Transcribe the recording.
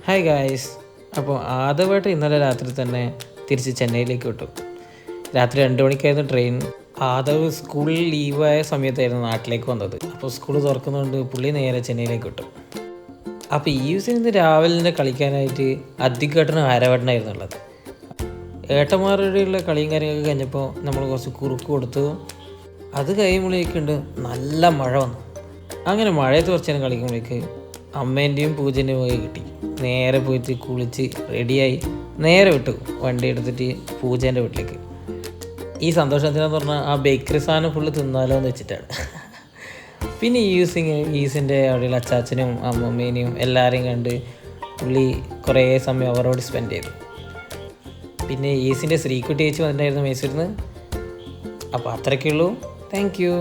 Hi guys. അപ്പോൾ ആദ്യമായിട്ട് ഇന്നലെ രാത്രി തന്നെ തിരിച്ച് ചെന്നൈയിലേക്ക് വിട്ടു. രാത്രി 2 മണിക്കായിരുന്നു ട്രെയിൻ. ആദവ് സ്കൂളിൽ ലീവായ സമയത്തായിരുന്നു നാട്ടിലേക്ക് വന്നത്. അപ്പോൾ സ്കൂൾ തുറക്കുന്നതുകൊണ്ട് പുള്ളി നേരെ ചെന്നൈയിലേക്ക് വിട്ടു. അപ്പോൾ ഈ ദിവസം ഇന്ന് രാവിലെ തന്നെ കളിക്കാനായിട്ട് അധികേട്ടനും ആരവേട്ടനായിരുന്നു ഉള്ളത്. ഏട്ടന്മാരുടെയുള്ള കളിയും കാര്യങ്ങളൊക്കെ കഴിഞ്ഞപ്പോൾ നമ്മൾ കുറച്ച് കുറുക്ക് കൊടുത്തു. അത് കഴിയുമ്പോഴേക്കുണ്ട് നല്ല മഴ വന്നു. അങ്ങനെ മഴയത്ത് കുറച്ച് നേരം കളിക്കുമ്പോഴേക്ക് അമ്മേൻ്റെയും പൂജൻ്റെയും പോയി കിട്ടി. നേരെ പോയിട്ട് കുളിച്ച് റെഡിയായി നേരെ വിട്ടു വണ്ടി എടുത്തിട്ട് പൂജേൻ്റെ വീട്ടിലേക്ക്. ഈ സന്തോഷത്തിനെന്ന് പറഞ്ഞാൽ ആ ബേക്കറി സാധനം ഫുള്ള് തിന്നാലോ എന്ന് വെച്ചിട്ടാണ്. പിന്നെ ഈസിൻ്റെ അവിടെയുള്ള അച്ചാച്ചനും അമ്മമ്മേനെയും എല്ലാവരെയും കണ്ട് പുള്ളി കുറേ സമയം അവരോട് സ്പെൻഡ് ചെയ്തു. പിന്നെ ഈസിൻ്റെ ശ്രീക്കുട്ടി ചേച്ചി വന്നിട്ടായിരുന്നു മൈസൂരിൽ നിന്ന്. അപ്പോൾ അത്രയ്ക്കുള്ളൂ. Thank you.